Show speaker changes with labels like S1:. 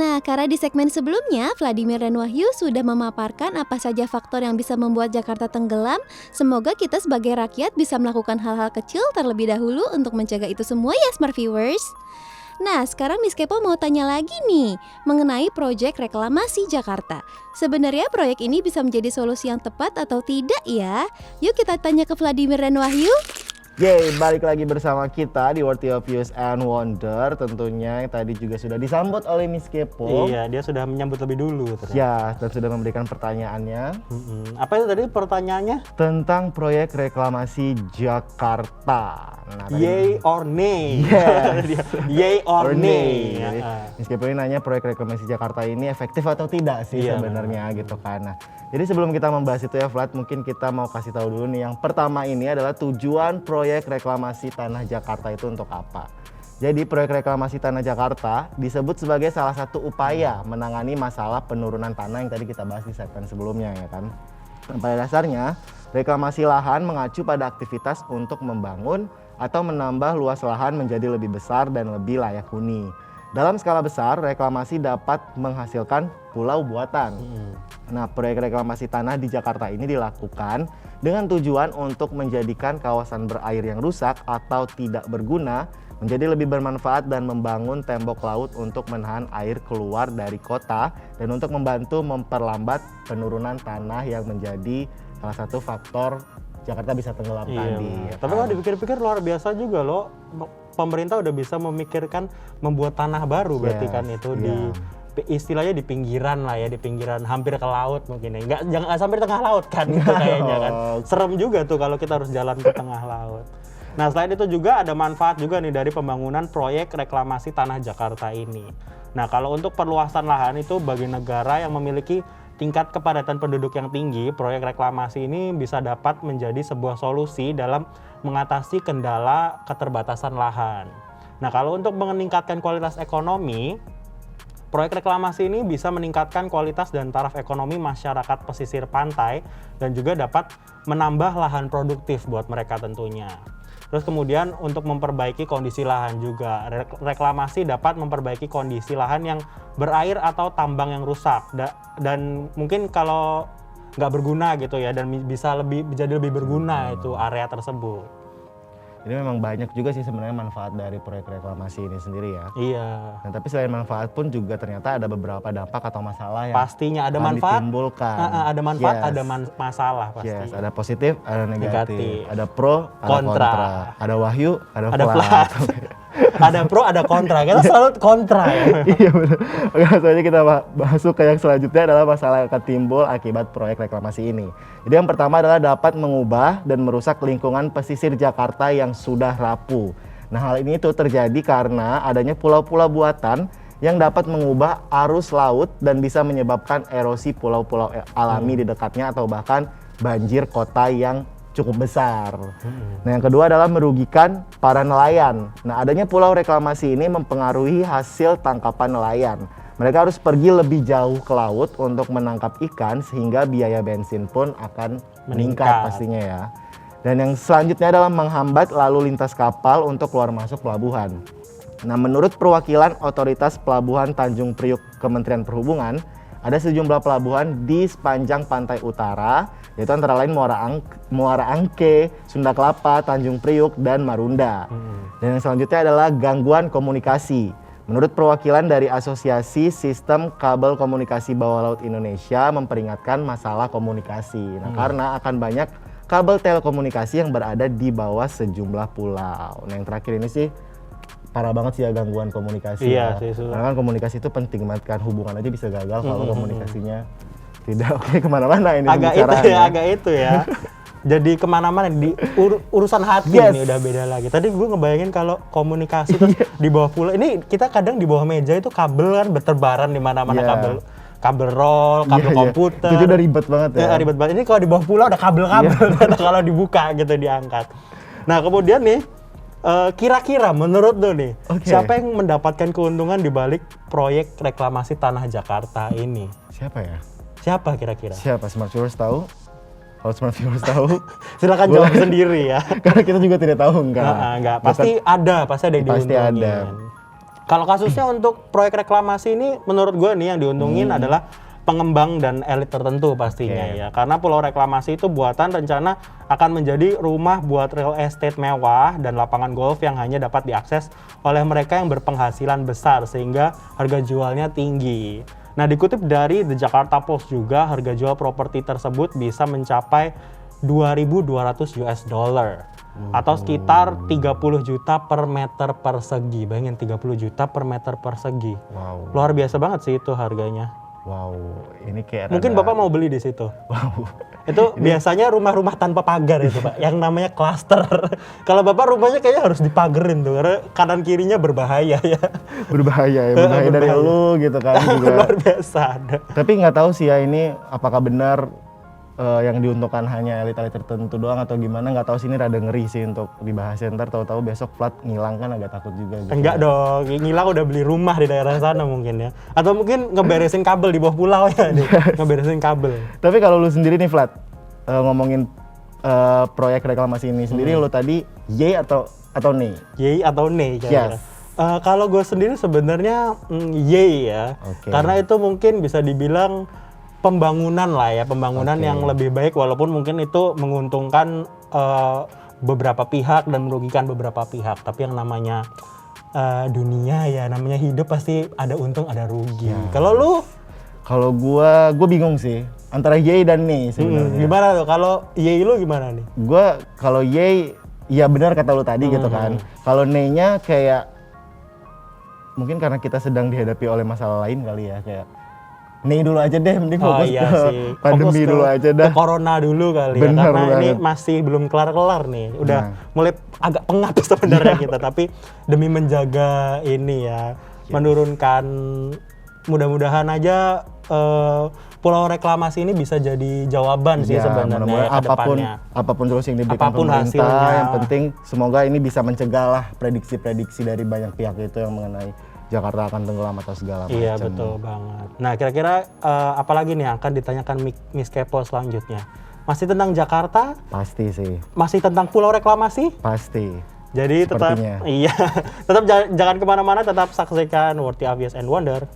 S1: Nah, karena di segmen sebelumnya, Vladimir dan Wahyu sudah memaparkan apa saja faktor yang bisa membuat Jakarta tenggelam, semoga kita sebagai rakyat bisa melakukan hal-hal kecil terlebih dahulu untuk mencegah itu semua ya Smart Viewers. Nah, sekarang Miss Kepo mau tanya lagi nih, mengenai proyek reklamasi Jakarta. Sebenarnya proyek ini bisa menjadi solusi yang tepat atau tidak ya? Yuk kita tanya ke Vladimir dan Wahyu.
S2: Yeay, balik lagi bersama kita di Worthy of Use and Wonder. Tentunya yang tadi juga sudah disambut oleh Miss Kepo.
S3: Iya, dia sudah menyambut lebih dulu ternyata.
S2: Ya, dan sudah memberikan pertanyaannya.
S3: Apa itu tadi pertanyaannya?
S2: Tentang proyek reklamasi Jakarta. Nah,
S3: Yay or nay?
S2: Yes.
S3: Yay or nay?
S2: Jadi, Miss Kepo ini nanya proyek reklamasi Jakarta ini efektif atau tidak sih sebenarnya gitu kan. Nah, jadi sebelum kita membahas itu ya Vlad, mungkin kita mau kasih tahu dulu nih. Yang pertama ini adalah tujuan proyek reklamasi Tanah Jakarta itu untuk apa. Jadi proyek reklamasi Tanah Jakarta disebut sebagai salah satu upaya menangani masalah penurunan tanah yang tadi kita bahas di segmen sebelumnya ya kan. Dan pada dasarnya reklamasi lahan mengacu pada aktivitas untuk membangun atau menambah luas lahan menjadi lebih besar dan lebih layak huni. Dalam skala besar, reklamasi dapat menghasilkan pulau buatan. Nah, proyek reklamasi tanah di Jakarta ini dilakukan dengan tujuan untuk menjadikan kawasan berair yang rusak atau tidak berguna menjadi lebih bermanfaat dan membangun tembok laut untuk menahan air keluar dari kota dan untuk membantu memperlambat penurunan tanah yang menjadi salah satu faktor Jakarta bisa tenggelam tadi.
S3: Tapi kalau dipikir-pikir luar biasa juga loh. Pemerintah udah bisa memikirkan membuat tanah baru berarti kan itu di istilahnya di pinggiran lah ya, di pinggiran hampir ke laut mungkin ya. Jangan sampai di tengah laut kan gitu kayaknya kan. Serem juga tuh kalau kita harus jalan ke tengah laut. Nah, selain itu juga ada manfaat juga nih dari pembangunan proyek reklamasi Tanah Jakarta ini. Nah, kalau untuk perluasan lahan itu bagi negara yang memiliki tingkat kepadatan penduduk yang tinggi, proyek reklamasi ini bisa dapat menjadi sebuah solusi dalam mengatasi kendala keterbatasan lahan. Nah, kalau untuk meningkatkan kualitas ekonomi, proyek reklamasi ini bisa meningkatkan kualitas dan taraf ekonomi masyarakat pesisir pantai dan juga dapat menambah lahan produktif buat mereka tentunya. Terus kemudian untuk memperbaiki kondisi lahan juga, reklamasi dapat memperbaiki kondisi lahan yang berair atau tambang yang rusak dan mungkin kalau nggak berguna gitu ya, dan bisa jadi lebih berguna itu area tersebut.
S2: Ini memang banyak juga sih sebenarnya manfaat dari proyek reklamasi ini sendiri ya.
S3: Iya.
S2: Nah, tapi selain manfaat pun juga ternyata ada beberapa dampak atau masalah yang
S3: pastinya ada manfaat
S2: ditimbulkan.
S3: Ada manfaat, ada masalah pasti.
S2: Yes, ada positif, ada negatif. Ada pro, ada
S3: kontra.
S2: Ada Wahyu, ada
S3: Flat. Ada pro, ada kontra. Kita selalu kontra ya.
S2: Iya benar. Oke, langsung aja kita masuk ke yang selanjutnya adalah masalah yang akan timbul akibat proyek reklamasi ini. Jadi yang pertama adalah dapat mengubah dan merusak lingkungan pesisir Jakarta yang sudah rapuh. Nah, hal ini tuh terjadi karena adanya pulau-pulau buatan yang dapat mengubah arus laut dan bisa menyebabkan erosi pulau-pulau alami di dekatnya atau bahkan banjir kota yang cukup besar. Nah, yang kedua adalah merugikan para nelayan. Nah, adanya pulau reklamasi ini mempengaruhi hasil tangkapan nelayan. Mereka harus pergi lebih jauh ke laut untuk menangkap ikan sehingga biaya bensin pun akan meningkat pastinya ya. Dan yang selanjutnya adalah menghambat lalu lintas kapal untuk keluar masuk pelabuhan. Nah, menurut perwakilan Otoritas Pelabuhan Tanjung Priuk Kementerian Perhubungan, ada sejumlah pelabuhan di sepanjang pantai utara, yaitu antara lain Muara Angke, Sunda Kelapa, Tanjung Priuk, dan Marunda. Dan yang selanjutnya adalah gangguan komunikasi. Menurut perwakilan dari Asosiasi Sistem Kabel Komunikasi Bawah Laut Indonesia memperingatkan masalah komunikasi. Nah, karena akan banyak kabel telekomunikasi yang berada di bawah sejumlah pulau. Nah, yang terakhir ini sih parah banget sih ya gangguan komunikasi.
S3: Iya,
S2: ya. Karena kan komunikasi itu penting banget kan, hubungan aja bisa gagal kalau komunikasinya tidak oke kemana-mana ini.
S3: Agak itu ya. Jadi kemana-mana di urusan hati ini udah beda lagi. Tadi gue ngebayangin kalau komunikasi terus di bawah pulau. Ini kita kadang di bawah meja itu kabel kan berterbaran di mana-mana, kabel roll, kabel komputer.
S2: Itu udah ribet banget ya.
S3: Ribet banget. Ini kalau di bawah pulau ada kabel-kabel kalau dibuka gitu diangkat. Nah, kemudian nih kira-kira menurut lo nih, siapa yang mendapatkan keuntungan di balik proyek reklamasi Tanah Jakarta ini?
S2: Siapa ya?
S3: Siapa kira-kira?
S2: Siapa? Smart Viewers tahu? Kalau Smart Viewers tahu,
S3: silakan jawab sendiri ya.
S2: Karena kita juga tidak tahu enggak.
S3: Pasti ada yang diuntungin. Kalau kasusnya untuk proyek reklamasi ini menurut gue nih yang diuntungin adalah pengembang dan elit tertentu pastinya ya. Karena pulau reklamasi itu buatan rencana akan menjadi rumah buat real estate mewah dan lapangan golf yang hanya dapat diakses oleh mereka yang berpenghasilan besar sehingga harga jualnya tinggi. Nah, dikutip dari The Jakarta Post juga, harga jual properti tersebut bisa mencapai 2.200 US dollar atau sekitar 30 juta per meter persegi. Bayangin 30 juta per meter persegi.
S2: Wow.
S3: Luar biasa banget sih itu harganya.
S2: Wow, ini kayak
S3: Mungkin Bapak mau beli di situ.
S2: Wow.
S3: Itu biasanya rumah-rumah tanpa pagar itu, Pak, yang namanya klaster. Kalau Bapak rumahnya kayaknya harus dipagerin tuh karena kanan kirinya berbahaya ya.
S2: Berbahaya ya, berbahaya dari lu gitu kan juga.
S3: Luar biasa ada.
S2: Tapi nggak tahu sih ya ini apakah benar yang diuntukkan hanya elit-elit tertentu doang atau gimana, nggak tahu sih, ini rada ngeri sih untuk dibahas. Ntar tahu-tahu besok plat ngilang kan agak takut juga gitu.
S3: Enggak dong, ngilang udah beli rumah di daerah sana mungkin ya. Atau mungkin ngeberesin kabel di bawah pulau ya nih. Ngeberesin kabel.
S2: Tapi kalau lu sendiri nih Flat, ngomongin proyek reklamasi ini sendiri, lu tadi yay atau nay?
S3: Yay atau nay kira-kira?
S2: Yes.
S3: Kalau gue sendiri sebenarnya yay ya.
S2: Oke.
S3: Karena itu mungkin bisa dibilang pembangunan lah ya, pembangunan
S2: Oke.
S3: yang lebih baik walaupun mungkin itu menguntungkan beberapa pihak dan merugikan beberapa pihak. Tapi yang namanya dunia ya, namanya hidup pasti ada untung ada rugi. Kalau lu?
S2: Kalau gua bingung sih antara yay dan nay sebenarnya.
S3: Gimana tuh? Kalau yay lu gimana nih?
S2: Gua kalau yay, ya benar kata lu tadi gitu kan. Kalau nay-nya kayak mungkin karena kita sedang dihadapi oleh masalah lain kali ya, kayak nay dulu aja deh, mending fokus ke pandemi dulu aja dah.
S3: Ke corona dulu kali ya,
S2: Benar
S3: karena ini
S2: banget.
S3: masih belum kelar-kelar nih. Udah mulai agak pengap sebenarnya kita, tapi demi menjaga ini ya, menurunkan, mudah-mudahan aja pulau reklamasi ini bisa jadi jawaban sih
S2: Ya,
S3: sebenarnya
S2: mudah-mudahan
S3: ke depannya.
S2: apapun solusi yang diberikan
S3: Apapun
S2: pemerintah,
S3: hasilnya.
S2: yang penting semoga ini bisa mencegah lah prediksi-prediksi dari banyak pihak itu yang mengenai Jakarta akan tenggelam atau segala macam.
S3: Iya betul banget. Nah kira-kira apalagi nih yang akan ditanyakan Miss Kepo selanjutnya? Masih tentang Jakarta?
S2: Pasti sih,
S3: Masih tentang pulau reklamasi?
S2: pasti.
S3: Jadi tetap,
S2: Sepertinya.
S3: iya, tetap jangan kemana-mana, tetap saksikan Worthy Obvious and Wonder.